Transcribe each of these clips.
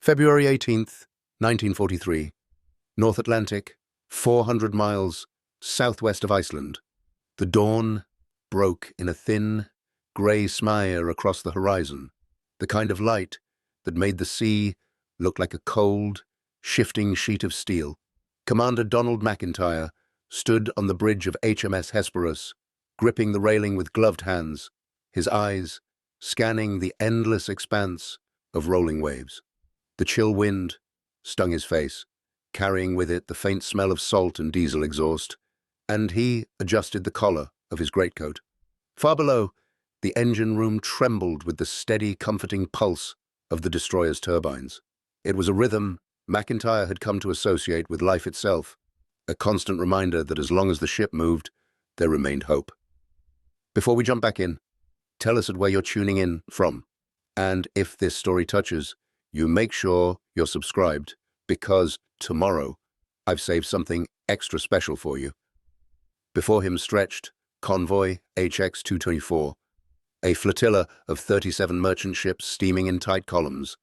February 18th, 1943. North Atlantic, 400 miles southwest of Iceland. The dawn broke in a thin, grey smear across the horizon, the kind of light that made the sea look like a cold, shifting sheet of steel. Commander Donald MacIntyre stood on the bridge of HMS Hesperus, gripping the railing with gloved hands, his eyes scanning the endless expanse of rolling waves. The chill wind stung his face, carrying with it the faint smell of salt and diesel exhaust, and he adjusted the collar of his greatcoat. Far below, the engine room trembled with the steady, comforting pulse of the destroyer's turbines. It was a rhythm MacIntyre had come to associate with life itself, a constant reminder that as long as the ship moved, there remained hope. Before we jump back in, tell us where you're tuning in from, and if this story touches, you make sure you're subscribed, because tomorrow I've saved something extra special for you. Before him stretched Convoy HX-224, a flotilla of 37 merchant ships steaming in tight columns,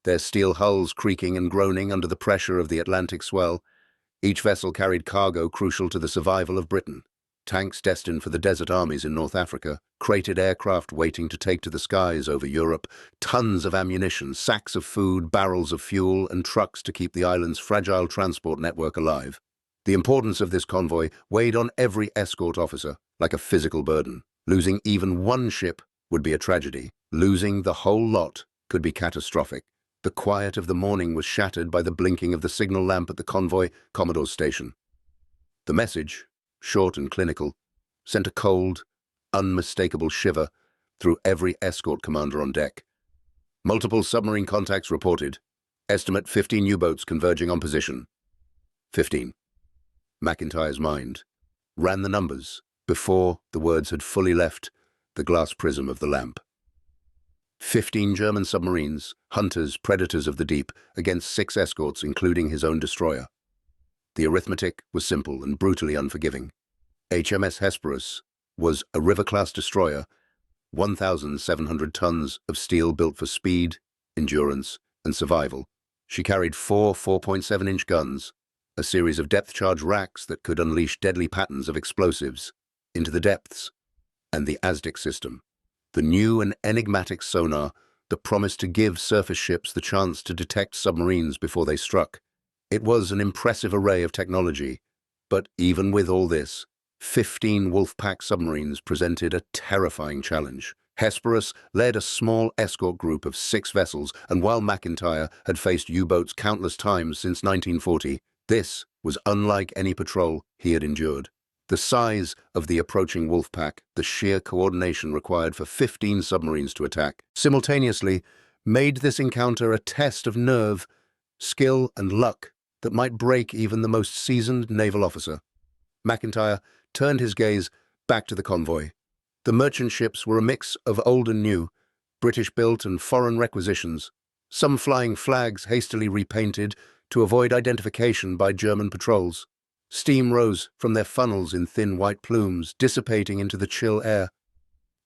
their steel hulls creaking and groaning under the pressure of the Atlantic swell. Each vessel carried cargo crucial to the survival of Britain. Tanks destined for the desert armies in North Africa, crated aircraft waiting to take to the skies over Europe, tons of ammunition, sacks of food, barrels of fuel, and trucks to keep the island's fragile transport network alive. The importance of this convoy weighed on every escort officer like a physical burden. Losing even one ship would be a tragedy. Losing the whole lot could be catastrophic. The quiet of the morning was shattered by the blinking of the signal lamp at the convoy Commodore's station. The message, short and clinical, sent a cold, unmistakable shiver through every escort commander on deck. Multiple submarine contacts reported. Estimate 15 U-boats converging on position. 15. MacIntyre's mind ran the numbers before the words had fully left the glass prism of the lamp. 15 German submarines, hunters, predators of the deep, against 6 escorts, including his own destroyer. The arithmetic was simple and brutally unforgiving. HMS Hesperus was a river-class destroyer, 1,700 tons of steel built for speed, endurance, and survival. She carried 4 4.7-inch guns, a series of depth-charge racks that could unleash deadly patterns of explosives into the depths, and the Aztec system, the new and enigmatic sonar that promised to give surface ships the chance to detect submarines before they struck. It was an impressive array of technology, but even with all this, 15 Wolfpack submarines presented a terrifying challenge. Hesperus led a small escort group of 6 vessels, and while MacIntyre had faced U-boats countless times since 1940, this was unlike any patrol he had endured. The size of the approaching Wolfpack, the sheer coordination required for 15 submarines to attack, simultaneously made this encounter a test of nerve, skill, and luck that might break even the most seasoned naval officer. MacIntyre turned his gaze back to the convoy. The merchant ships were a mix of old and new, British-built and foreign requisitions, some flying flags hastily repainted to avoid identification by German patrols. Steam rose from their funnels in thin white plumes, dissipating into the chill air.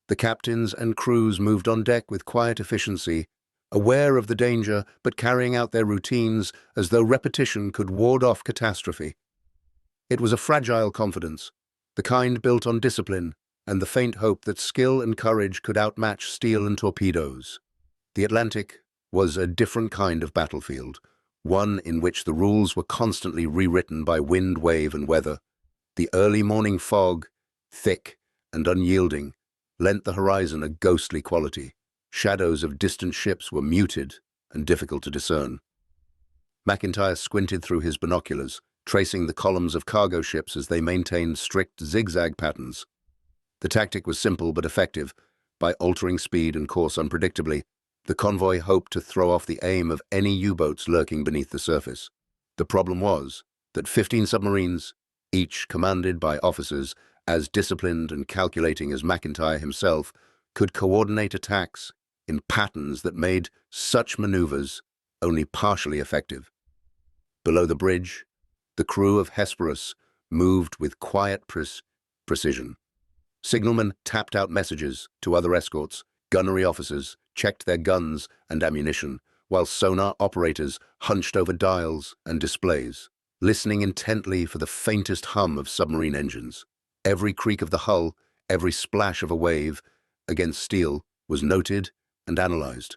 The captains and crews moved on deck with quiet efficiency, aware of the danger but carrying out their routines as though repetition could ward off catastrophe. It was a fragile confidence, the kind built on discipline and the faint hope that skill and courage could outmatch steel and torpedoes. The Atlantic was a different kind of battlefield, one in which the rules were constantly rewritten by wind, wave, and weather. The early morning fog, thick and unyielding, lent the horizon a ghostly quality. Shadows of distant ships were muted and difficult to discern. MacIntyre squinted through his binoculars, tracing the columns of cargo ships as they maintained strict zigzag patterns. The tactic was simple but effective. By altering speed and course unpredictably, the convoy hoped to throw off the aim of any U-boats lurking beneath the surface. The problem was that 15 submarines, each commanded by officers as disciplined and calculating as MacIntyre himself, could coordinate attacks in patterns that made such maneuvers only partially effective. Below the bridge, the crew of Hesperus moved with quiet precision. Signalmen tapped out messages to other escorts. Gunnery officers checked their guns and ammunition, while sonar operators hunched over dials and displays, listening intently for the faintest hum of submarine engines. Every creak of the hull, every splash of a wave against steel was noted and analyzed.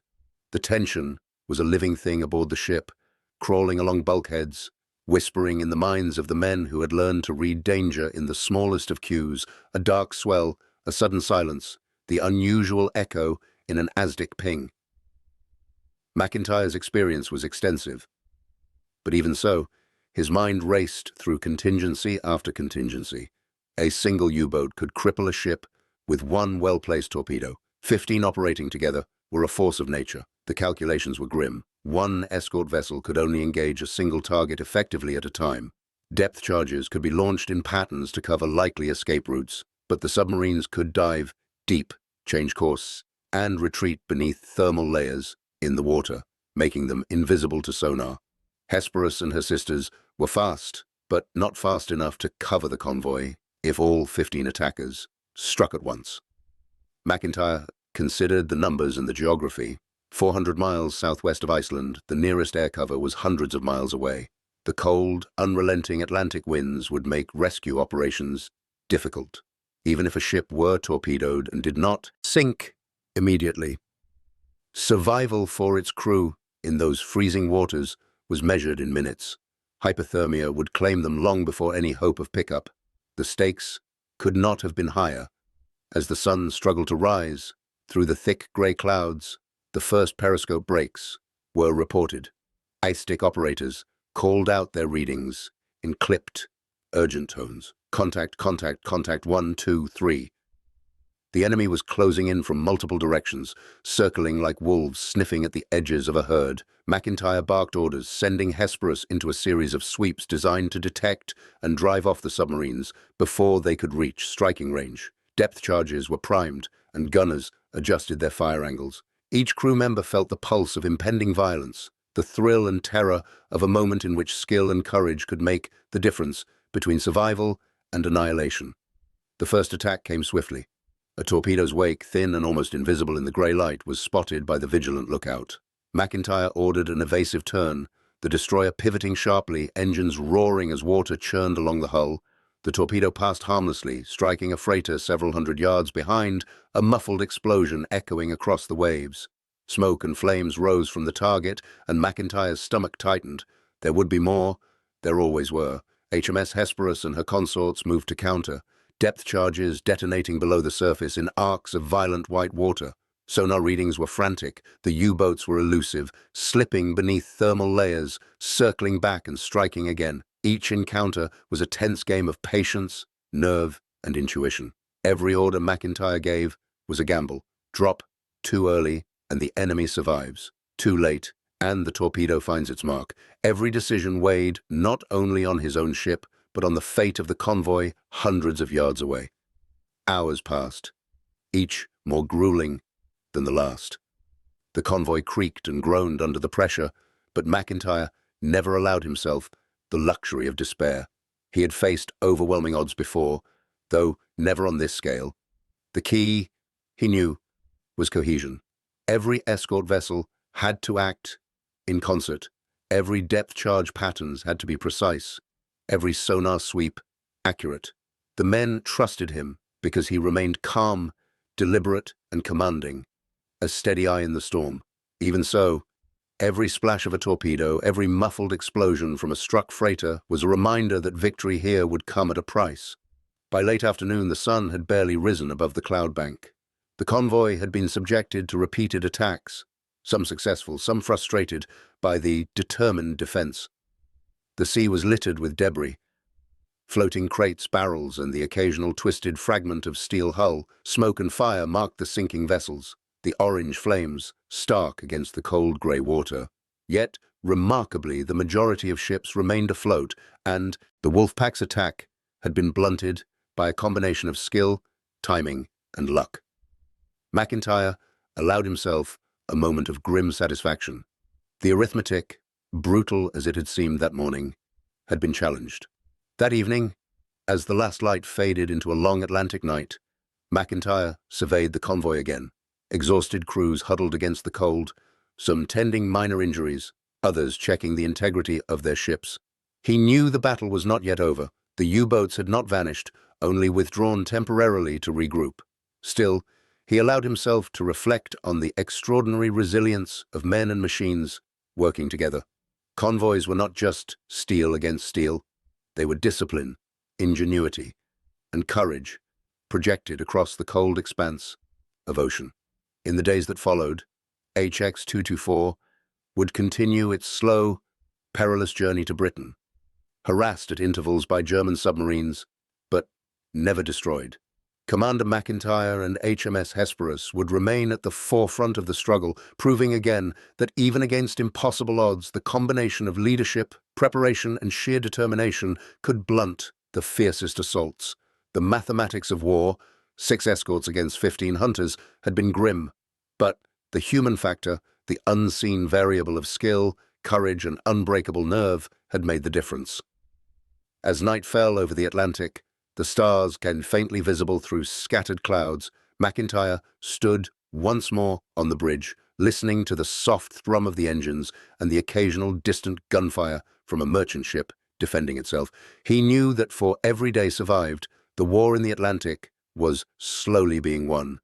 The tension was a living thing aboard the ship, crawling along bulkheads, whispering in the minds of the men who had learned to read danger in the smallest of cues, a dark swell, a sudden silence, the unusual echo in an Aztec ping. MacIntyre's experience was extensive, but even so, his mind raced through contingency after contingency. A single U-boat could cripple a ship with one well-placed torpedo. 15 operating together were a force of nature. The calculations were grim. One escort vessel could only engage a single target effectively at a time. Depth charges could be launched in patterns to cover likely escape routes, but the submarines could dive deep, change course, and retreat beneath thermal layers in the water, making them invisible to sonar. Hesperus and her sisters were fast, but not fast enough to cover the convoy if all 15 attackers struck at once. MacIntyre considered the numbers and the geography. 400 miles southwest of Iceland, the nearest air cover was hundreds of miles away. The cold, unrelenting Atlantic winds would make rescue operations difficult, even if a ship were torpedoed and did not sink immediately. Survival for its crew in those freezing waters was measured in minutes. Hypothermia would claim them long before any hope of pickup. The stakes could not have been higher. As the sun struggled to rise through the thick grey clouds, the first periscope breaks were reported. Iceland operators called out their readings in clipped, urgent tones. Contact, contact, contact, 1, 2, 3. The enemy was closing in from multiple directions, circling like wolves sniffing at the edges of a herd. MacIntyre barked orders, sending Hesperus into a series of sweeps designed to detect and drive off the submarines before they could reach striking range. Depth charges were primed, and gunners adjusted their fire angles. Each crew member felt the pulse of impending violence, the thrill and terror of a moment in which skill and courage could make the difference between survival and annihilation. The first attack came swiftly. A torpedo's wake, thin and almost invisible in the grey light, was spotted by the vigilant lookout. MacIntyre ordered an evasive turn, the destroyer pivoting sharply, engines roaring as water churned along the hull. The torpedo passed harmlessly, striking a freighter several hundred yards behind, a muffled explosion echoing across the waves. Smoke and flames rose from the target, and MacIntyre's stomach tightened. There would be more. There always were. HMS Hesperus and her consorts moved to counter, depth charges detonating below the surface in arcs of violent white water. Sonar readings were frantic. The U-boats were elusive, slipping beneath thermal layers, circling back and striking again. Each encounter was a tense game of patience, nerve, and intuition. Every order MacIntyre gave was a gamble. Drop too early, and the enemy survives. Too late, and the torpedo finds its mark. Every decision weighed not only on his own ship, but on the fate of the convoy hundreds of yards away. Hours passed, each more grueling than the last. The convoy creaked and groaned under the pressure, but MacIntyre never allowed himself the luxury of despair. He had faced overwhelming odds before, though never on this scale. The key, he knew, was cohesion. Every escort vessel had to act in concert. Every depth charge patterns had to be precise. Every sonar sweep accurate. The men trusted him because he remained calm, deliberate, and commanding, a steady eye in the storm. Even so, every splash of a torpedo, every muffled explosion from a struck freighter was a reminder that victory here would come at a price. By late afternoon, the sun had barely risen above the cloud bank. The convoy had been subjected to repeated attacks, some successful, some frustrated by the determined defense. The sea was littered with debris, floating crates, barrels, and the occasional twisted fragment of steel hull. Smoke and fire marked the sinking vessels, the orange flames stark against the cold grey water. Yet, remarkably, the majority of ships remained afloat, and the Wolfpack's attack had been blunted by a combination of skill, timing, and luck. MacIntyre allowed himself a moment of grim satisfaction. The arithmetic, brutal as it had seemed that morning, had been challenged. That evening, as the last light faded into a long Atlantic night, MacIntyre surveyed the convoy again. Exhausted crews huddled against the cold, some tending minor injuries, others checking the integrity of their ships. He knew the battle was not yet over. The U-boats had not vanished, only withdrawn temporarily to regroup. Still, he allowed himself to reflect on the extraordinary resilience of men and machines working together. Convoys were not just steel against steel. They were discipline, ingenuity, and courage projected across the cold expanse of ocean. In the days that followed, HX-224 would continue its slow, perilous journey to Britain, harassed at intervals by German submarines, but never destroyed. Commander MacIntyre and HMS Hesperus would remain at the forefront of the struggle, proving again that even against impossible odds, the combination of leadership, preparation, and sheer determination could blunt the fiercest assaults. The mathematics of war, 6 escorts against 15 hunters, had been grim, but the human factor, the unseen variable of skill, courage, and unbreakable nerve, had made the difference. As night fell over the Atlantic, the stars came faintly visible through scattered clouds. MacIntyre stood once more on the bridge, listening to the soft thrum of the engines and the occasional distant gunfire from a merchant ship defending itself. He knew that for every day survived, the war in the Atlantic was slowly being won.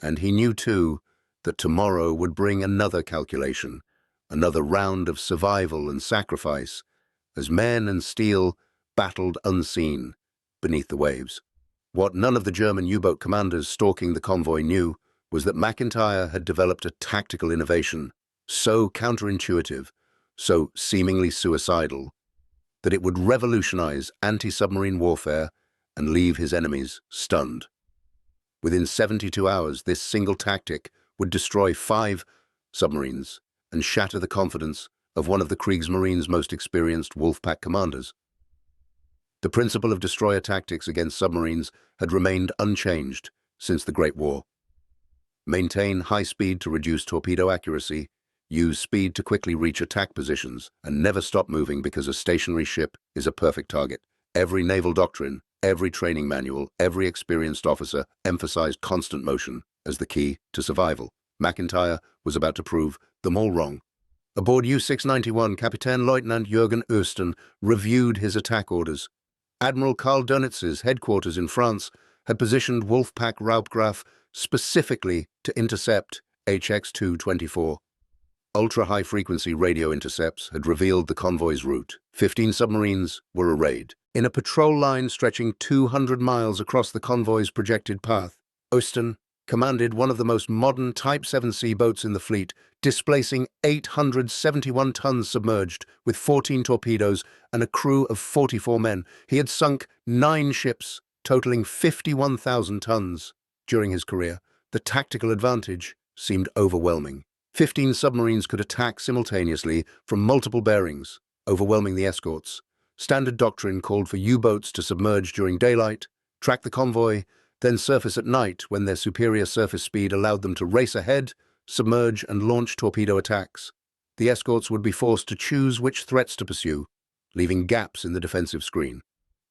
And he knew, too, that tomorrow would bring another calculation, another round of survival and sacrifice, as men and steel battled unseen beneath the waves. What none of the German U-boat commanders stalking the convoy knew was that MacIntyre had developed a tactical innovation so counterintuitive, so seemingly suicidal, that it would revolutionize anti-submarine warfare and leave his enemies stunned. Within 72 hours, this single tactic would destroy 5 submarines and shatter the confidence of one of the Kriegsmarine's most experienced Wolfpack commanders. The principle of destroyer tactics against submarines had remained unchanged since the Great War. Maintain high speed to reduce torpedo accuracy, use speed to quickly reach attack positions, and never stop moving because a stationary ship is a perfect target. Every naval doctrine, every training manual, every experienced officer emphasized constant motion as the key to survival. MacIntyre was about to prove them all wrong. Aboard U-691, Captain Lieutenant Jürgen Oesten reviewed his attack orders. Admiral Karl Dönitz's headquarters in France had positioned Wolfpack Raubgraf specifically to intercept HX-224. Ultra-high-frequency radio intercepts had revealed the convoy's route. 15 submarines were arrayed. In a patrol line stretching 200 miles across the convoy's projected path, Oesten commanded one of the most modern Type 7C boats in the fleet, displacing 871 tons submerged with 14 torpedoes and a crew of 44 men. He had sunk 9 ships, totaling 51,000 tons. During his career, the tactical advantage seemed overwhelming. 15 submarines could attack simultaneously from multiple bearings, overwhelming the escorts. Standard doctrine called for U-boats to submerge during daylight, track the convoy, then surface at night when their superior surface speed allowed them to race ahead, submerge, and launch torpedo attacks. The escorts would be forced to choose which threats to pursue, leaving gaps in the defensive screen.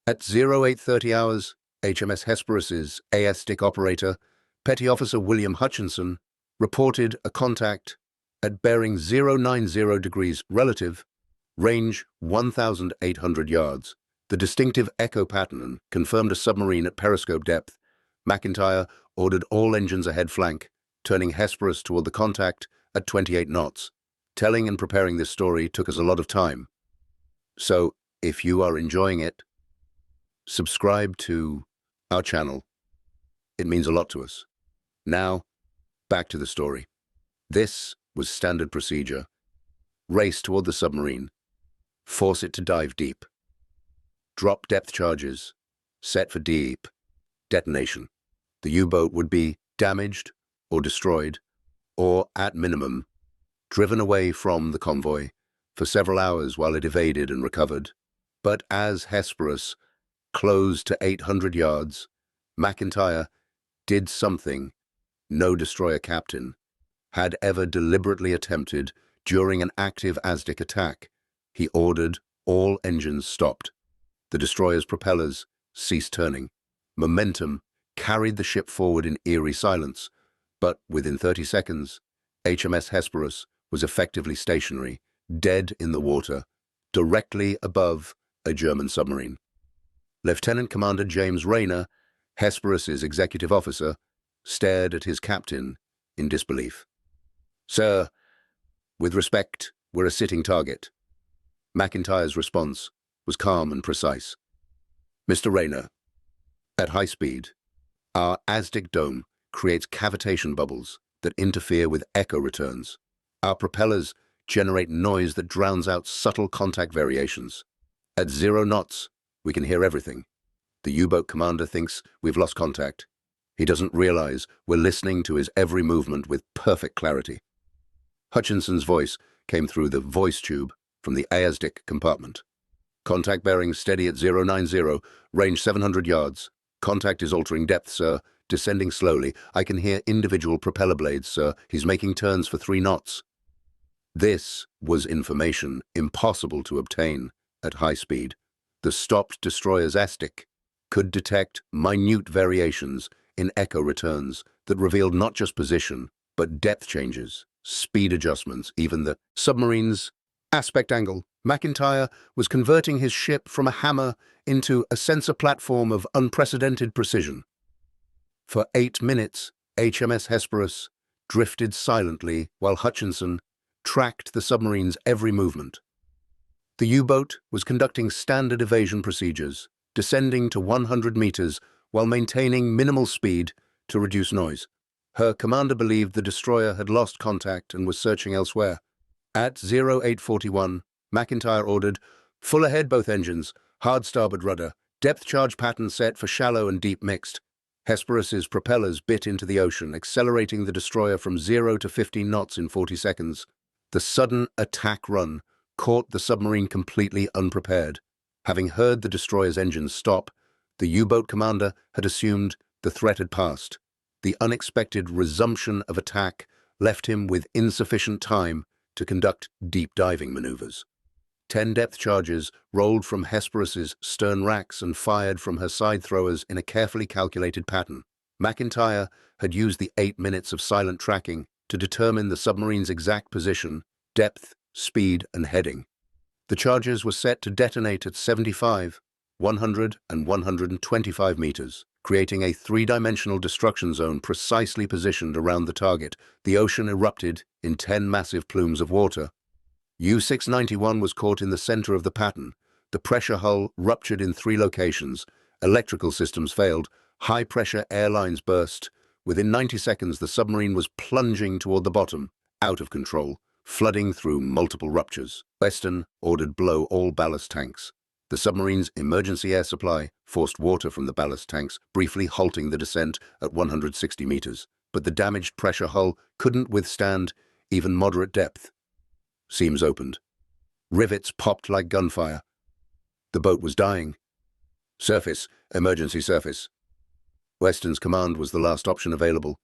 At 0830 hours, HMS Hesperus's AS-stick operator, Petty Officer William Hutchinson, reported a contact at bearing 090 degrees relative, range 1,800 yards. The distinctive echo pattern confirmed a submarine at periscope depth. MacIntyre ordered all engines ahead flank, turning Hesperus toward the contact at 28 knots. Telling and preparing this story took us a lot of time. So, if you are enjoying it, subscribe to our channel. It means a lot to us. Now, back to the story. This was standard procedure. Race toward the submarine. Force it to dive deep. Drop depth charges. Set for deep. Detonation. The U-boat would be damaged or destroyed, or, at minimum, driven away from the convoy for several hours while it evaded and recovered. But as Hesperus closed to 800 yards, MacIntyre did something no destroyer captain had ever deliberately attempted during an active ASDIC attack. He ordered all engines stopped. The destroyer's propellers ceased turning. Momentum carried the ship forward in eerie silence, but within 30 seconds, HMS Hesperus was effectively stationary, dead in the water, directly above a German submarine. Lieutenant Commander James Rayner, Hesperus's executive officer, stared at his captain in disbelief. "Sir, with respect, we're a sitting target." MacIntyre's response was calm and precise. "Mr. Rayner, at high speed, our ASDIC dome creates cavitation bubbles that interfere with echo returns. Our propellers generate noise that drowns out subtle contact variations. At 0 knots, we can hear everything. The U-boat commander thinks we've lost contact. He doesn't realize we're listening to his every movement with perfect clarity." Hutchinson's voice came through the voice tube from the ASDIC compartment. "Contact bearing steady at 090, range 700 yards. Contact is altering depth, sir. Descending slowly. I can hear individual propeller blades, sir. He's making turns for 3 knots. This was information impossible to obtain at high speed. The stopped destroyer's ASDIC could detect minute variations in echo returns that revealed not just position, but depth changes, speed adjustments, even the submarine's aspect angle. MacIntyre was converting his ship from a hammer into a sensor platform of unprecedented precision. For 8 minutes, HMS Hesperus drifted silently while Hutchinson tracked the submarine's every movement. The U-boat was conducting standard evasion procedures, descending to 100 meters while maintaining minimal speed to reduce noise. Her commander believed the destroyer had lost contact and was searching elsewhere. At 0841, MacIntyre ordered, "Full ahead both engines, hard starboard rudder, depth charge pattern set for shallow and deep mixed." Hesperus's propellers bit into the ocean, accelerating the destroyer from 0 to 15 knots in 40 seconds. The sudden attack run caught the submarine completely unprepared. Having heard the destroyer's engines stop, the U-boat commander had assumed the threat had passed. The unexpected resumption of attack left him with insufficient time to conduct deep diving maneuvers. 10 depth charges rolled from Hesperus's stern racks and fired from her side throwers in a carefully calculated pattern. MacIntyre had used the 8 minutes of silent tracking to determine the submarine's exact position, depth, speed, and heading. The charges were set to detonate at 75, 100, and 125 meters, creating a 3-dimensional destruction zone precisely positioned around the target. The ocean erupted in 10 massive plumes of water. U-691 was caught in the center of the pattern. The pressure hull ruptured in 3 locations. Electrical systems failed. High-pressure air lines burst. Within 90 seconds, the submarine was plunging toward the bottom, out of control, flooding through multiple ruptures. Weston ordered blow all ballast tanks. The submarine's emergency air supply forced water from the ballast tanks, briefly halting the descent at 160 meters. But the damaged pressure hull couldn't withstand even moderate depth. Seams opened. Rivets popped like gunfire. The boat was dying. "Surface, emergency surface." Weston's command was the last option available.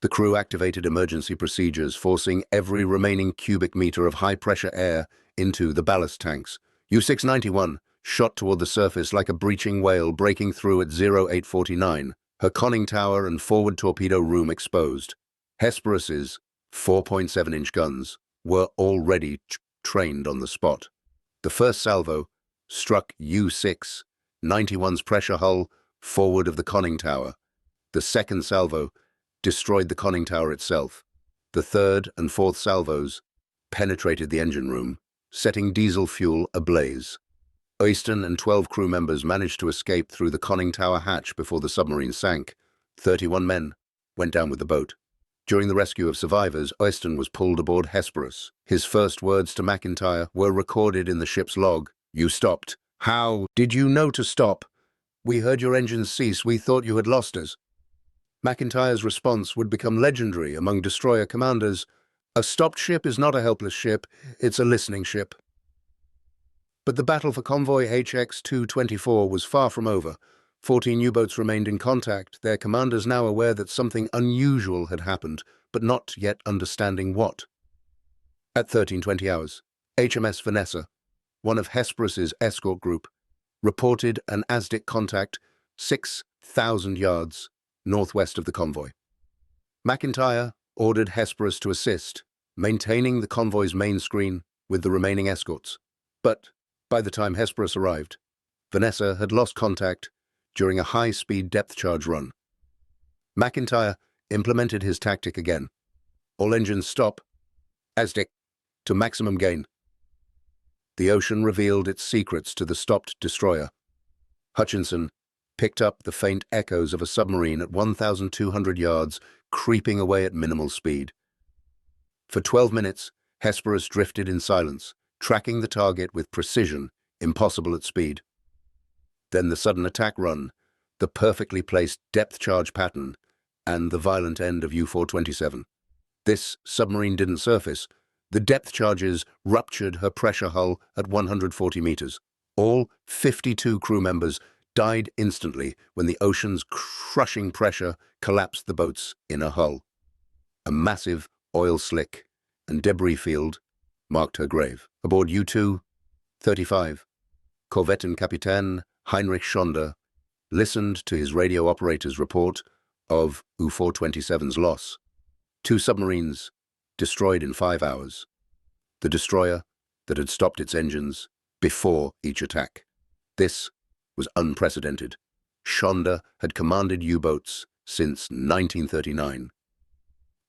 The crew activated emergency procedures, forcing every remaining cubic meter of high-pressure air into the ballast tanks. U-691 shot toward the surface like a breaching whale, breaking through at 0849, her conning tower and forward torpedo room exposed. Hesperus's 4.7-inch guns were already trained on the spot. The first salvo struck U-691's pressure hull forward of the conning tower. The second salvo destroyed the conning tower itself. The third and fourth salvos penetrated the engine room, setting diesel fuel ablaze. Easton and 12 crew members managed to escape through the conning tower hatch before the submarine sank. 31 men went down with the boat. During the rescue of survivors, Easton was pulled aboard Hesperus. His first words to MacIntyre were recorded in the ship's log. "You stopped. How did you know to stop? We heard your engines cease. We thought you had lost us." MacIntyre's response would become legendary among destroyer commanders. "A stopped ship is not a helpless ship, it's a listening ship." But the battle for Convoy HX-224 was far from over. 14 U-boats remained in contact, their commanders now aware that something unusual had happened, but not yet understanding what. At 13:20 hours, HMS Vanessa, one of Hesperus's escort group, reported an ASDIC contact 6,000 yards northwest of the convoy. MacIntyre ordered Hesperus to assist, maintaining the convoy's main screen with the remaining escorts. But by the time Hesperus arrived, Vanessa had lost contact during a high-speed depth charge run. MacIntyre implemented his tactic again. All engines stop, ASDIC, to maximum gain. The ocean revealed its secrets to the stopped destroyer. Hutchinson picked up the faint echoes of a submarine at 1,200 yards, creeping away at minimal speed. For 12 minutes, Hesperus drifted in silence, tracking the target with precision impossible at speed. Then the sudden attack run, the perfectly placed depth charge pattern, and the violent end of U-427. This submarine didn't surface. The depth charges ruptured her pressure hull at 140 meters. All 52 crew members died instantly when the ocean's crushing pressure collapsed the boat's inner hull. A massive oil slick and debris field marked her grave. Aboard U-235, Korvettenkapitän Heinrich Schonder listened to his radio operator's report of U-427's loss. 2 submarines destroyed in 5 hours. The destroyer that had stopped its engines before each attack. This was unprecedented. Schonder had commanded U-boats since 1939.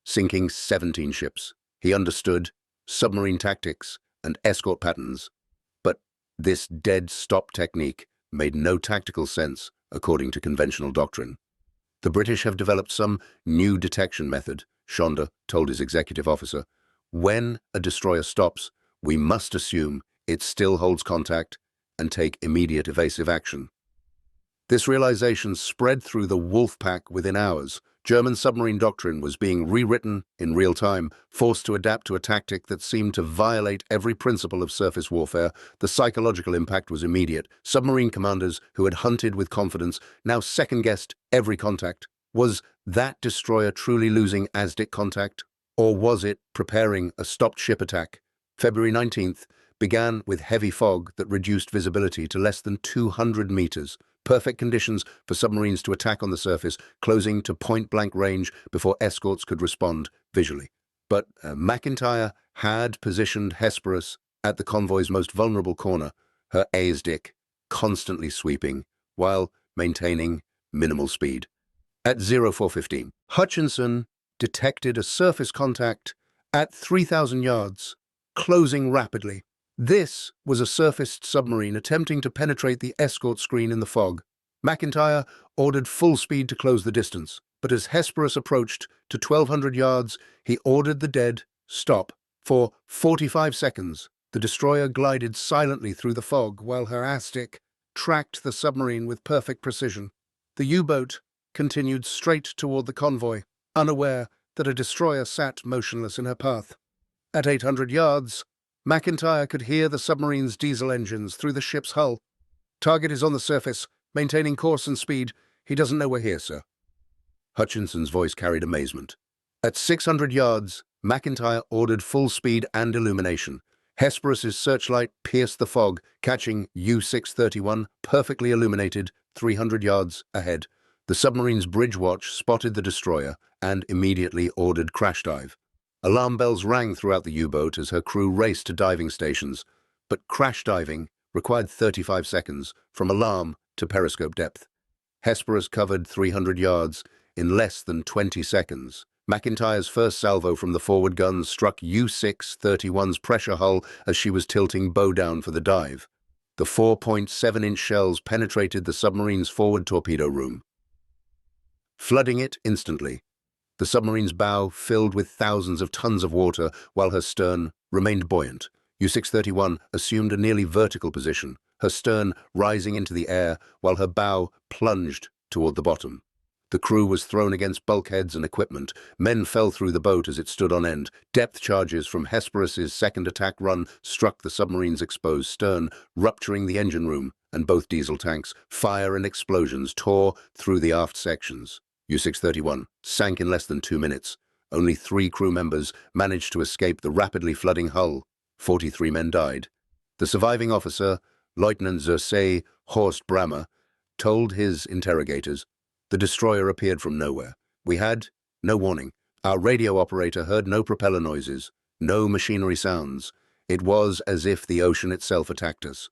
Sinking 17 ships, he understood submarine tactics and escort patterns. But this dead stop technique made no tactical sense according to conventional doctrine. The British have developed some new detection method, Schonder told his executive officer. When a destroyer stops, we must assume it still holds contact and take immediate evasive action. This realization spread through the wolf pack within hours. German submarine doctrine was being rewritten in real time, forced to adapt to a tactic that seemed to violate every principle of surface warfare. The psychological impact was immediate. Submarine commanders who had hunted with confidence now second-guessed every contact. Was that destroyer truly losing ASDIC contact? Or was it preparing a stopped ship attack? February 19th began with heavy fog that reduced visibility to less than 200 meters. Perfect conditions for submarines to attack on the surface, closing to point-blank range before escorts could respond visually. But MacIntyre had positioned Hesperus at the convoy's most vulnerable corner, her ASDIC constantly sweeping while maintaining minimal speed. At 0415, Hutchinson detected a surface contact at 3,000 yards, closing rapidly. This was a surfaced submarine attempting to penetrate the escort screen in the fog. MacIntyre ordered full speed to close the distance, but as Hesperus approached to 1,200 yards, he ordered the dead stop. For 45 seconds, the destroyer glided silently through the fog while her ASDIC tracked the submarine with perfect precision. The U-boat continued straight toward the convoy, unaware that a destroyer sat motionless in her path. At 800 yards, MacIntyre could hear the submarine's diesel engines through the ship's hull. Target is on the surface, maintaining course and speed. He doesn't know we're here, sir. Hutchinson's voice carried amazement. At 600 yards, MacIntyre ordered full speed and illumination. Hesperus's searchlight pierced the fog, catching U-631 perfectly illuminated 300 yards ahead. The submarine's bridge watch spotted the destroyer and immediately ordered crash dive. Alarm bells rang throughout the U-boat as her crew raced to diving stations, but crash diving required 35 seconds from alarm to periscope depth. Hesperus covered 300 yards in less than 20 seconds. MacIntyre's first salvo from the forward guns struck U-631's pressure hull as she was tilting bow down for the dive. The 4.7-inch shells penetrated the submarine's forward torpedo room, flooding it instantly. The submarine's bow filled with thousands of tons of water while her stern remained buoyant. U-631 assumed a nearly vertical position, her stern rising into the air while her bow plunged toward the bottom. The crew was thrown against bulkheads and equipment. Men fell through the boat as it stood on end. Depth charges from Hesperus's second attack run struck the submarine's exposed stern, rupturing the engine room and both diesel tanks. Fire and explosions tore through the aft sections. U-631 sank in less than 2 minutes. Only 3 crew members managed to escape the rapidly flooding hull. 43 men died. The surviving officer, Lieutenant Xerxes Horst Brammer, told his interrogators, "The destroyer appeared from nowhere. We had no warning. Our radio operator heard no propeller noises. No machinery sounds. It was as if the ocean itself attacked us.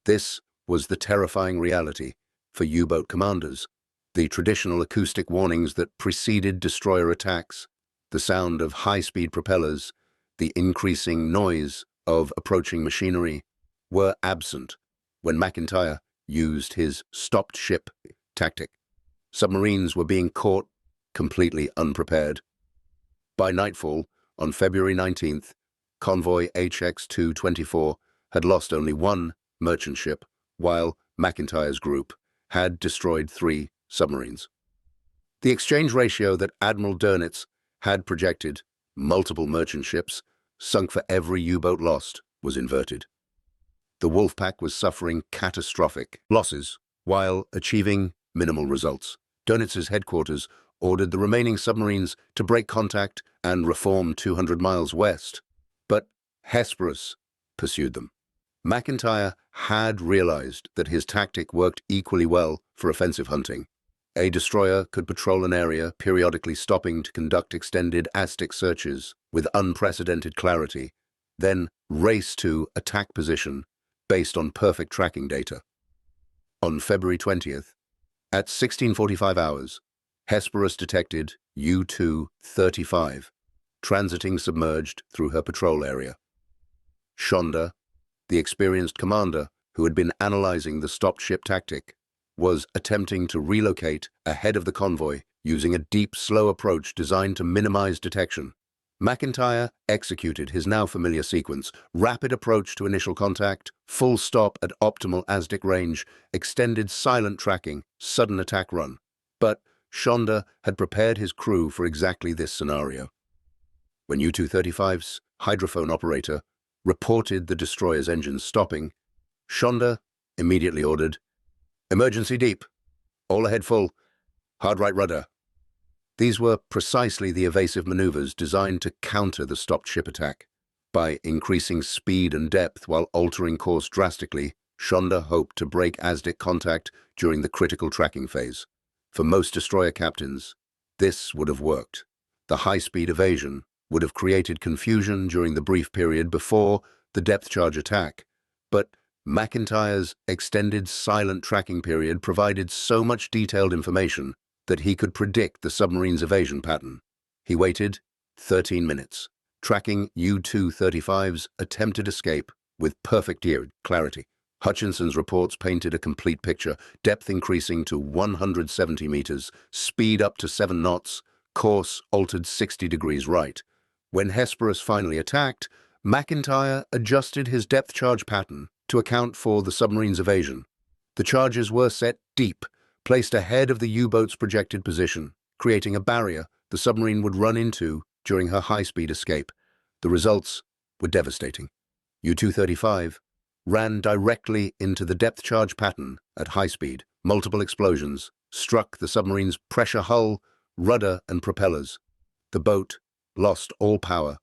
This was the terrifying reality for U-boat commanders. The traditional acoustic warnings that preceded destroyer attacks, the sound of high-speed propellers, the increasing noise of approaching machinery, were absent when MacIntyre used his stopped ship tactic. Submarines were being caught completely unprepared. By nightfall, on February 19th, Convoy HX-224 had lost only one merchant ship, while MacIntyre's group had destroyed 3 submarines. The exchange ratio that Admiral Dönitz had projected, multiple merchant ships, sunk for every U-boat lost, was inverted. The Wolfpack was suffering catastrophic losses while achieving minimal results. Dönitz's headquarters ordered the remaining submarines to break contact and reform 200 miles west, but Hesperus pursued them. MacIntyre had realized that his tactic worked equally well for offensive hunting. A destroyer could patrol an area, periodically stopping to conduct extended ASTIC searches with unprecedented clarity, then race to attack position based on perfect tracking data. On February 20th, at 1645 hours, Hesperus detected U-235 transiting submerged through her patrol area. Shonda, the experienced commander who had been analyzing the stopped ship tactic, was attempting to relocate ahead of the convoy using a deep, slow approach designed to minimize detection. MacIntyre executed his now familiar sequence: rapid approach to initial contact, full stop at optimal ASTIC range, extended silent tracking, sudden attack run. But Shonda had prepared his crew for exactly this scenario. When U-235's hydrophone operator reported the destroyer's engines stopping, Shonda immediately ordered, "Emergency deep, all ahead full, hard right rudder." These were precisely the evasive maneuvers designed to counter the stopped ship attack. By increasing speed and depth while altering course drastically, Shonda hoped to break ASTIC contact during the critical tracking phase. For most destroyer captains, this would have worked. The high-speed evasion would have created confusion during the brief period before the depth charge attack, but MacIntyre's extended silent tracking period provided so much detailed information that he could predict the submarine's evasion pattern. He waited 13 minutes, tracking U-235's attempted escape with perfect clarity. Hutchinson's reports painted a complete picture: depth increasing to 170 meters, speed up to 7 knots, course altered 60 degrees right. When Hesperus finally attacked, MacIntyre adjusted his depth charge pattern to account for the submarine's evasion. The charges were set deep, placed ahead of the U-boat's projected position, creating a barrier the submarine would run into during her high-speed escape. The results were devastating. U-235 ran directly into the depth charge pattern at high speed. Multiple explosions struck the submarine's pressure hull, rudder, and propellers. The boat lost all power,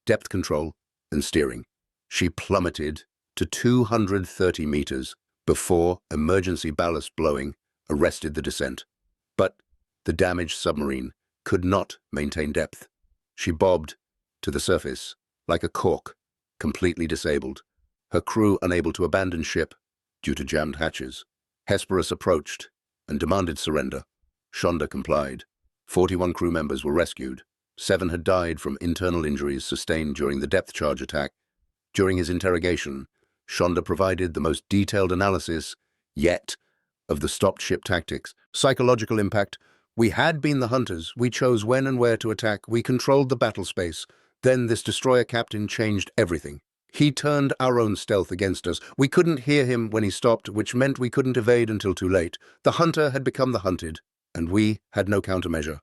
depth control, and steering. She plummeted to 230 meters before emergency ballast blowing arrested the descent. But the damaged submarine could not maintain depth. She bobbed to the surface like a cork, completely disabled, her crew unable to abandon ship due to jammed hatches. Hesperus approached and demanded surrender. Shonda complied. 41 crew members were rescued. 7 had died from internal injuries sustained during the depth charge attack. During his interrogation, Shonda provided the most detailed analysis yet of the stopped ship tactics. Psychological impact: we had been the hunters. We chose when and where to attack. We controlled the battle space. Then this destroyer captain changed everything. He turned our own stealth against us. We couldn't hear him when he stopped, which meant we couldn't evade until too late. The hunter had become the hunted, and we had no countermeasure.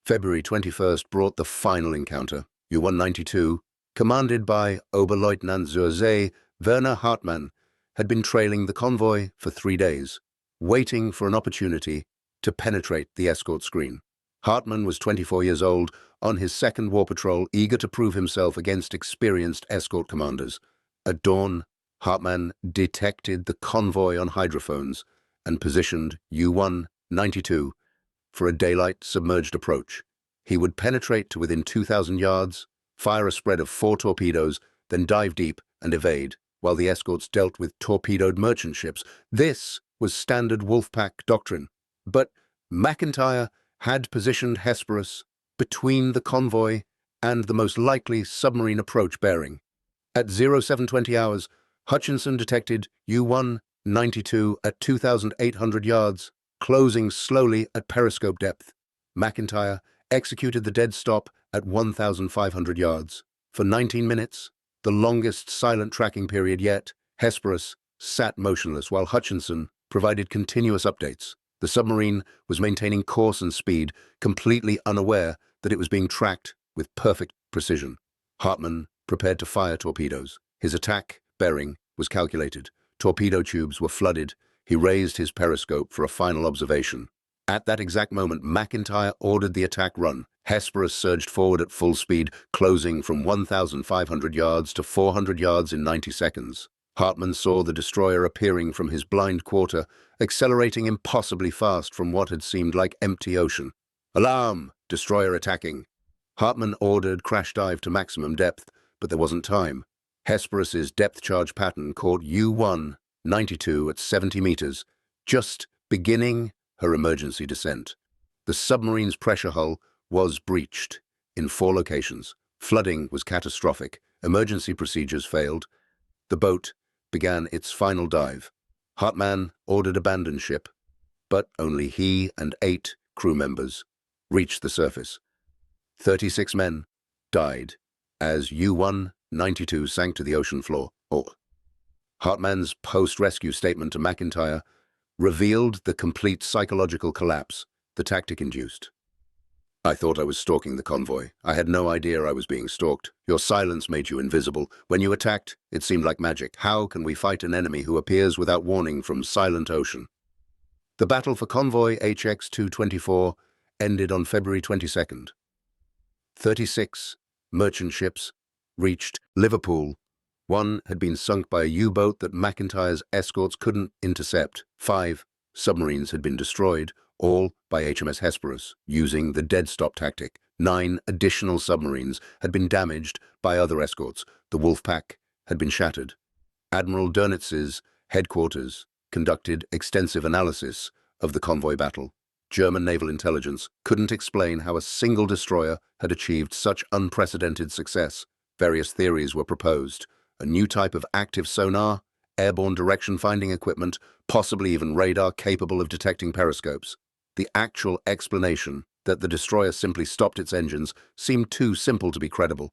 February 21st brought the final encounter. U-192, commanded by Oberleutnant zur See Werner Hartmann, had been trailing the convoy for 3 days, waiting for an opportunity to penetrate the escort screen. Hartmann was 24 years old, on his second war patrol, eager to prove himself against experienced escort commanders. At dawn, Hartmann detected the convoy on hydrophones and positioned U-192 for a daylight submerged approach. He would penetrate to within 2,000 yards, fire a spread of 4 torpedoes, then dive deep and evade, while the escorts dealt with torpedoed merchant ships. This was standard Wolfpack doctrine. But MacIntyre had positioned Hesperus between the convoy and the most likely submarine approach bearing. At 0720 hours, Hutchinson detected U-192 at 2,800 yards, closing slowly at periscope depth. MacIntyre executed the dead stop at 1,500 yards. For 19 minutes, the longest silent tracking period yet, Hesperus sat motionless while Hutchinson provided continuous updates. The submarine was maintaining course and speed, completely unaware that it was being tracked with perfect precision. Hartmann prepared to fire torpedoes. His attack bearing was calculated. Torpedo tubes were flooded. He raised his periscope for a final observation. At that exact moment, MacIntyre ordered the attack run. Hesperus surged forward at full speed, closing from 1,500 yards to 400 yards in 90 seconds. Hartmann saw the destroyer appearing from his blind quarter, accelerating impossibly fast from what had seemed like empty ocean. "Alarm! Destroyer attacking!" Hartmann ordered crash dive to maximum depth, but there wasn't time. Hesperus's depth charge pattern caught U-192 at 70 meters, just beginning her emergency descent. The submarine's pressure hull was breached in 4 locations. Flooding was catastrophic. Emergency procedures failed. The boat began its final dive. Hartmann ordered abandon ship, but only he and 8 crew members reached the surface. 36 men died as U-192 sank to the ocean floor. Hartmann's post-rescue statement to MacIntyre revealed the complete psychological collapse the tactic induced. "I thought I was stalking the convoy. I had no idea I was being stalked. Your silence made you invisible. When you attacked, it seemed like magic. How can we fight an enemy who appears without warning from silent ocean?" The battle for Convoy HX-224 ended on February 22nd. 36 merchant ships reached Liverpool. 1 had been sunk by a U-boat that MacIntyre's escorts couldn't intercept. 5 submarines had been destroyed, all by HMS Hesperus, using the dead stop tactic. 9 additional submarines had been damaged by other escorts. The Wolfpack had been shattered. Admiral Dönitz's headquarters conducted extensive analysis of the convoy battle. German naval intelligence couldn't explain how a single destroyer had achieved such unprecedented success. Various theories were proposed: a new type of active sonar, airborne direction-finding equipment, possibly even radar capable of detecting periscopes. The actual explanation that the destroyer simply stopped its engines seemed too simple to be credible.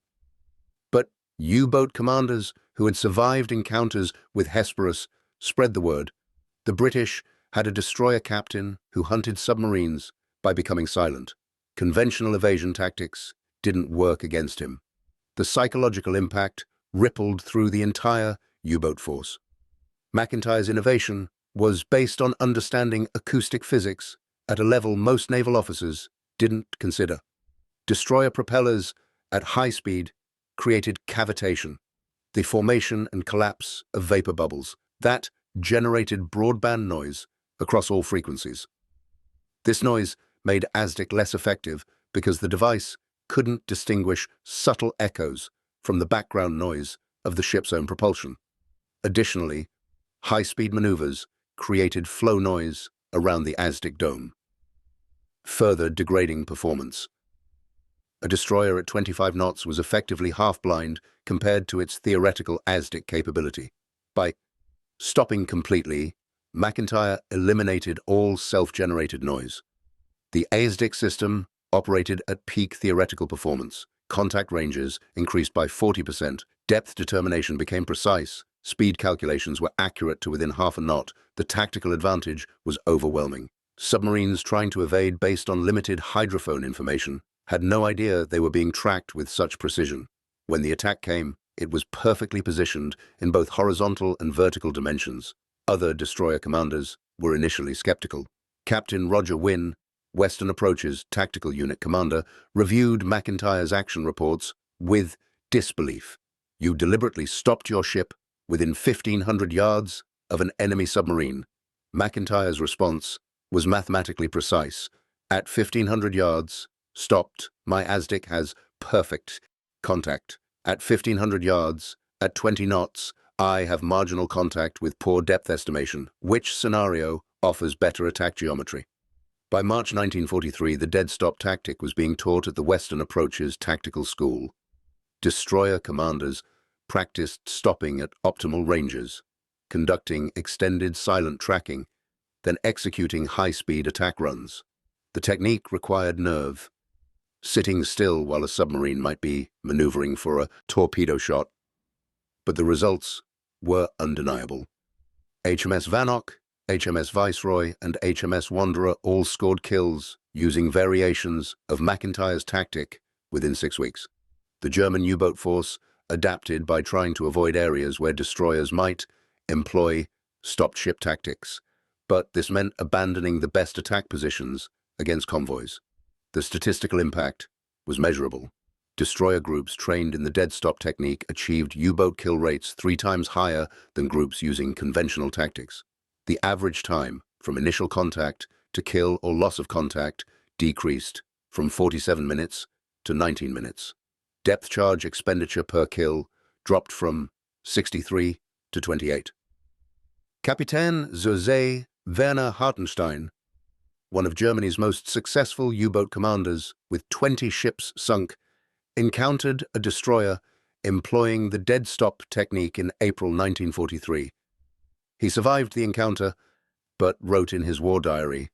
But U-boat commanders who had survived encounters with Hesperus spread the word. The British had a destroyer captain who hunted submarines by becoming silent. Conventional evasion tactics didn't work against him. The psychological impact rippled through the entire U-boat force. MacIntyre's innovation was based on understanding acoustic physics at a level most naval officers didn't consider. Destroyer propellers at high speed created cavitation, the formation and collapse of vapor bubbles that generated broadband noise across all frequencies. This noise made ASDIC less effective because the device couldn't distinguish subtle echoes from the background noise of the ship's own propulsion. Additionally, high-speed maneuvers created flow noise around the ASDIC dome, further degrading performance. A destroyer at 25 knots was effectively half-blind compared to its theoretical ASDIC capability. By stopping completely, MacIntyre eliminated all self-generated noise. The ASDIC system operated at peak theoretical performance. Contact ranges increased by 40%. Depth determination became precise. Speed calculations were accurate to within half a knot. The tactical advantage was overwhelming. Submarines trying to evade based on limited hydrophone information had no idea they were being tracked with such precision. When the attack came, it was perfectly positioned in both horizontal and vertical dimensions. Other destroyer commanders were initially skeptical. Captain Roger Wynne, Western Approach's tactical unit commander, reviewed MacIntyre's action reports with disbelief. "You deliberately stopped your ship within 1,500 yards of an enemy submarine." MacIntyre's response was mathematically precise. "At 1,500 yards, stopped, my ASDIC has perfect Contact. At 1,500 yards, at 20 knots, I have marginal contact with poor depth estimation. Which scenario offers better attack geometry? By March 1943, the dead stop tactic was being taught at the Western Approaches Tactical School. Destroyer commanders practiced stopping at optimal ranges, conducting extended silent tracking, then executing high-speed attack runs. The technique required nerve, sitting still while a submarine might be maneuvering for a torpedo shot. But the results were undeniable. HMS Vanoc, HMS Viceroy, and HMS Wanderer all scored kills using variations of MacIntyre's tactic within 6 weeks. The German U-boat force adapted by trying to avoid areas where destroyers might employ stopped ship tactics, but this meant abandoning the best attack positions against convoys. The statistical impact was measurable. Destroyer groups trained in the dead stop technique achieved U-boat kill rates 3 times higher than groups using conventional tactics. The average time from initial contact to kill or loss of contact decreased from 47 minutes to 19 minutes. Depth charge expenditure per kill dropped from 63 to 28. Kapitän José Werner Hartenstein, one of Germany's most successful U-boat commanders with 20 ships sunk, encountered a destroyer employing the dead stop technique in April 1943. He survived the encounter, but wrote in his war diary,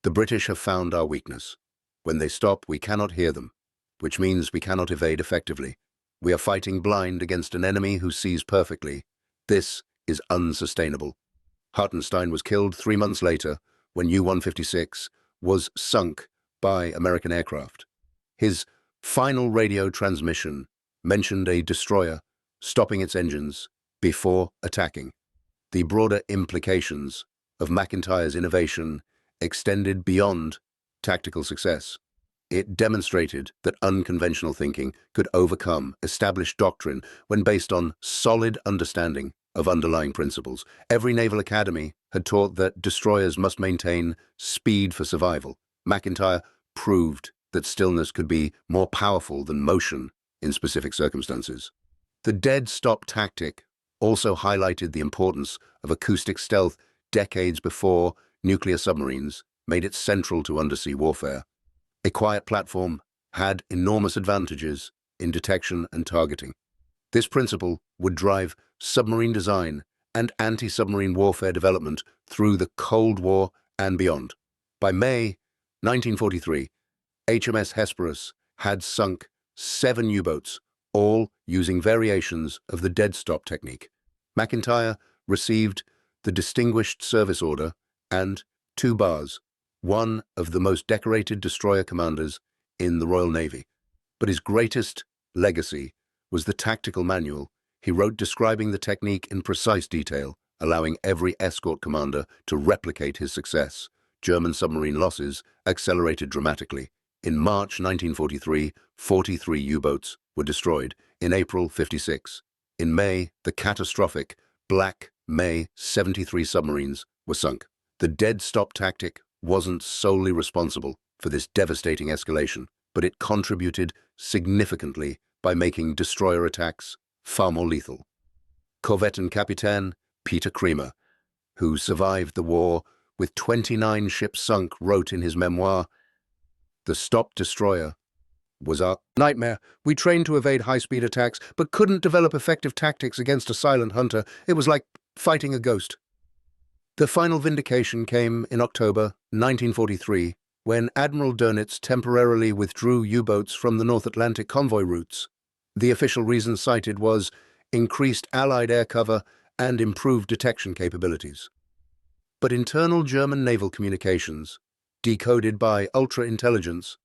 "The British have found our weakness. When they stop, we cannot hear them, which means we cannot evade effectively. We are fighting blind against an enemy who sees perfectly. This is unsustainable." Hartenstein was killed 3 months later when U-156 was sunk by American aircraft. His final radio transmission mentioned a destroyer stopping its engines before attacking. The broader implications of MacIntyre's innovation extended beyond tactical success. It demonstrated that unconventional thinking could overcome established doctrine when based on solid understanding of underlying principles. Every naval academy had taught that destroyers must maintain speed for survival. MacIntyre proved that stillness could be more powerful than motion in specific circumstances. The dead stop tactic also highlighted the importance of acoustic stealth decades before nuclear submarines made it central to undersea warfare. A quiet platform had enormous advantages in detection and targeting. This principle would drive submarine design and anti-submarine warfare development through the Cold War and beyond. By May 1943, HMS Hesperus had sunk 7 U-boats, all using variations of the dead stop technique. MacIntyre received the Distinguished Service Order and 2 bars, one of the most decorated destroyer commanders in the Royal Navy. But his greatest legacy was the tactical manual he wrote describing the technique in precise detail, allowing every escort commander to replicate his success. German submarine losses accelerated dramatically. In March 1943, 43 U-boats were destroyed. In April, 56. In May, the catastrophic Black May 73 submarines were sunk. The dead stop tactic wasn't solely responsible for this devastating escalation, but it contributed significantly by making destroyer attacks far more lethal. Korvettenkapitän Peter Kremer, who survived the war with 29 ships sunk, wrote in his memoir, "The stop destroyer was our nightmare. We trained to evade high-speed attacks, but couldn't develop effective tactics against a silent hunter. It was like fighting a ghost." The final vindication came in October 1943, when Admiral Dönitz temporarily withdrew U-boats from the North Atlantic convoy routes. The official reason cited was increased Allied air cover and improved detection capabilities. But internal German naval communications, decoded by ultra-intelligence,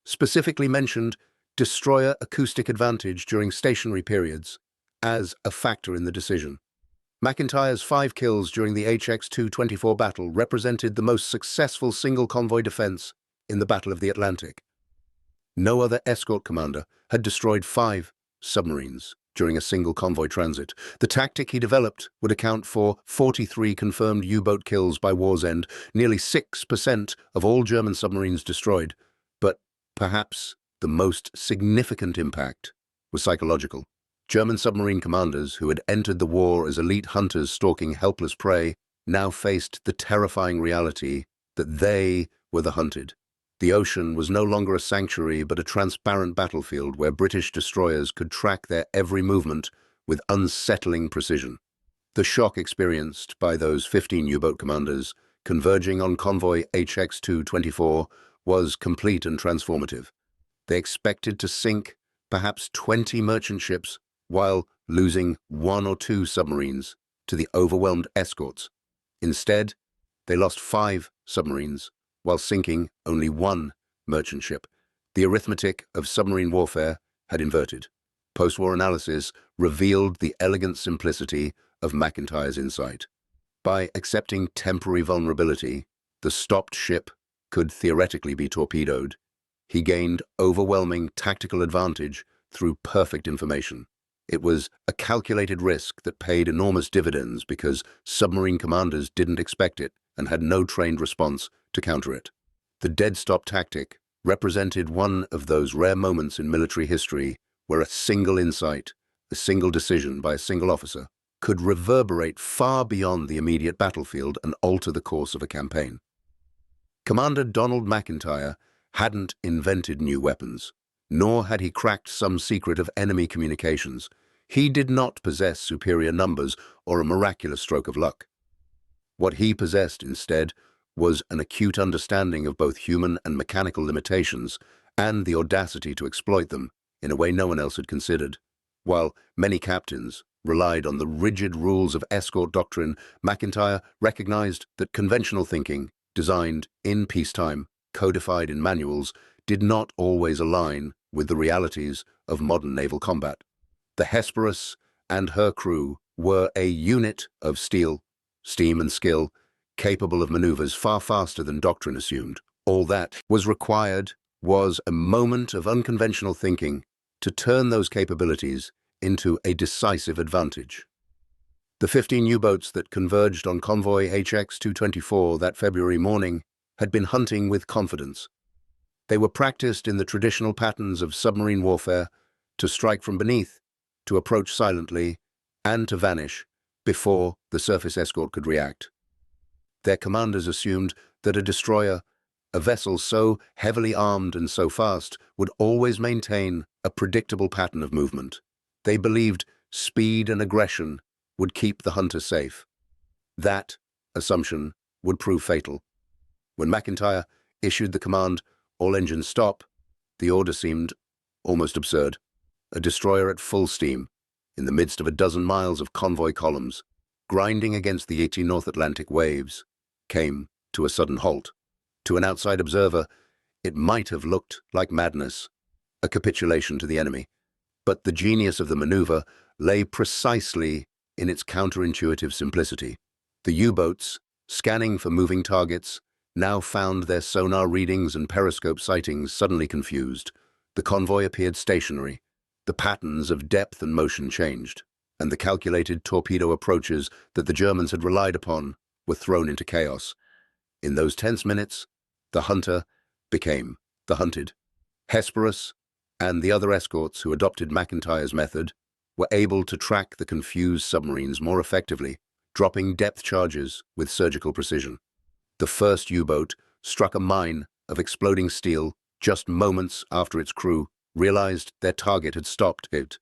specifically mentioned destroyer acoustic advantage during stationary periods as a factor in the decision. MacIntyre's 5 kills during the HX-224 battle represented the most successful single convoy defense in the Battle of the Atlantic. No other escort commander had destroyed 5 submarines during a single convoy transit. The tactic he developed would account for 43 confirmed U-boat kills by war's end, nearly 6% of all German submarines destroyed. But perhaps the most significant impact was psychological. German submarine commanders who had entered the war as elite hunters stalking helpless prey now faced the terrifying reality that they were the hunted. The ocean was no longer a sanctuary but a transparent battlefield where British destroyers could track their every movement with unsettling precision. The shock experienced by those 15 U-boat commanders converging on Convoy HX-224 was complete and transformative. They expected to sink perhaps 20 merchant ships while losing 1 or 2 submarines to the overwhelmed escorts. Instead, they lost 5 submarines while sinking only 1 merchant ship. The arithmetic of submarine warfare had inverted. Post-war analysis revealed the elegant simplicity of MacIntyre's insight. By accepting temporary vulnerability, the stopped ship could theoretically be torpedoed. He gained overwhelming tactical advantage through perfect information. It was a calculated risk that paid enormous dividends because submarine commanders didn't expect it and had no trained response to counter it. The dead-stop tactic represented one of those rare moments in military history where a single insight, a single decision by a single officer, could reverberate far beyond the immediate battlefield and alter the course of a campaign. Commander Donald MacIntyre hadn't invented new weapons, nor had he cracked some secret of enemy communications. He did not possess superior numbers or a miraculous stroke of luck. What he possessed, instead, was an acute understanding of both human and mechanical limitations and the audacity to exploit them in a way no one else had considered. While many captains relied on the rigid rules of escort doctrine, MacIntyre recognized that conventional thinking, designed in peacetime, codified in manuals, did not always align with the realities of modern naval combat. The Hesperus and her crew were a unit of steel, steam and skill, capable of maneuvers far faster than doctrine assumed. All that was required was a moment of unconventional thinking to turn those capabilities into a decisive advantage. The 15 U-boats that converged on Convoy HX-224 that February morning had been hunting with confidence. They were practiced in the traditional patterns of submarine warfare, to strike from beneath, to approach silently, and to vanish before the surface escort could react. Their commanders assumed that a destroyer, a vessel so heavily armed and so fast, would always maintain a predictable pattern of movement. They believed speed and aggression would keep the hunter safe. That assumption would prove fatal. When MacIntyre issued the command, "All engines stop," the order seemed almost absurd. A destroyer at full steam, in the midst of a dozen miles of convoy columns, grinding against the 18 North Atlantic waves, came to a sudden halt. To an outside observer, it might have looked like madness, a capitulation to the enemy. But the genius of the maneuver lay precisely in its counterintuitive simplicity. The U-boats, scanning for moving targets, now found their sonar readings and periscope sightings suddenly confused. The convoy appeared stationary. The patterns of depth and motion changed, and the calculated torpedo approaches that the Germans had relied upon were thrown into chaos. In those tense minutes, the hunter became the hunted. Hesperus and the other escorts who adopted MacIntyre's method were able to track the confused submarines more effectively, dropping depth charges with surgical precision. The first U-boat struck a mine of exploding steel just moments after its crew realized their target had stopped it.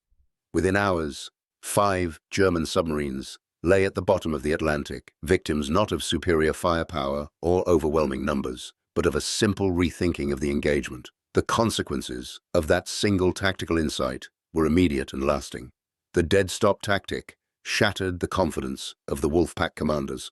Within hours, 5 German submarines lay at the bottom of the Atlantic, victims not of superior firepower or overwhelming numbers, but of a simple rethinking of the engagement. The consequences of that single tactical insight were immediate and lasting. The dead-stop tactic shattered the confidence of the Wolfpack commanders.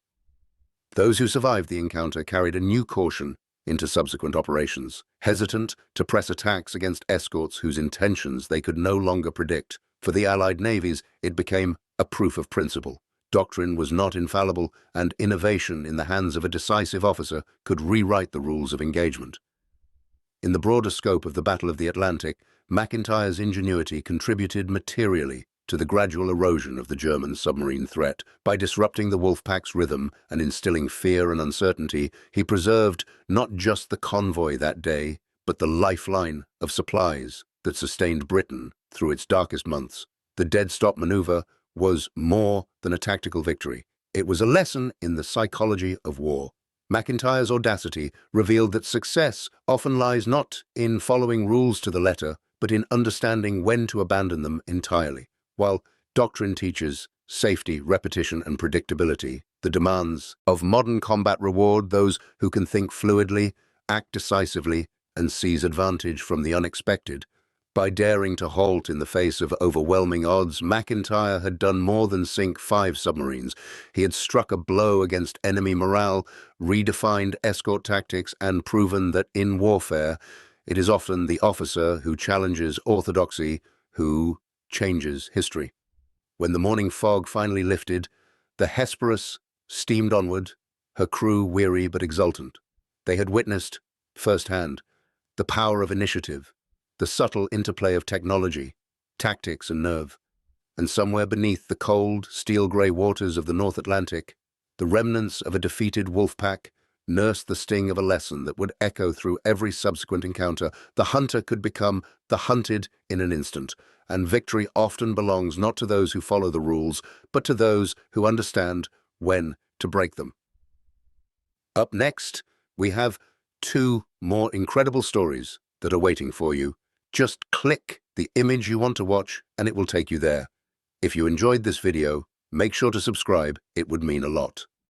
Those who survived the encounter carried a new caution into subsequent operations, hesitant to press attacks against escorts whose intentions they could no longer predict. For the Allied navies, it became a proof of principle. Doctrine was not infallible, and innovation in the hands of a decisive officer could rewrite the rules of engagement. In the broader scope of the Battle of the Atlantic, MacIntyre's ingenuity contributed materially to the gradual erosion of the German submarine threat. By disrupting the Wolfpack's rhythm and instilling fear and uncertainty, he preserved not just the convoy that day, but the lifeline of supplies that sustained Britain through its darkest months. The dead stop maneuver was more than a tactical victory. It was a lesson in the psychology of war. MacIntyre's audacity revealed that success often lies not in following rules to the letter, but in understanding when to abandon them entirely. While doctrine teaches safety, repetition, and predictability, the demands of modern combat reward those who can think fluidly, act decisively, and seize advantage from the unexpected. By daring to halt in the face of overwhelming odds, MacIntyre had done more than sink 5 submarines. He had struck a blow against enemy morale, redefined escort tactics, and proven that in warfare, it is often the officer who challenges orthodoxy who changes history. When the morning fog finally lifted, the Hesperus steamed onward, her crew weary but exultant. They had witnessed, firsthand, the power of initiative, the subtle interplay of technology, tactics, and nerve. And somewhere beneath the cold, steel-grey waters of the North Atlantic, the remnants of a defeated wolf pack nursed the sting of a lesson that would echo through every subsequent encounter. The hunter could become the hunted in an instant, and victory often belongs not to those who follow the rules, but to those who understand when to break them. Up next, we have 2 more incredible stories that are waiting for you. Just click the image you want to watch and it will take you there. If you enjoyed this video, make sure to subscribe. It would mean a lot.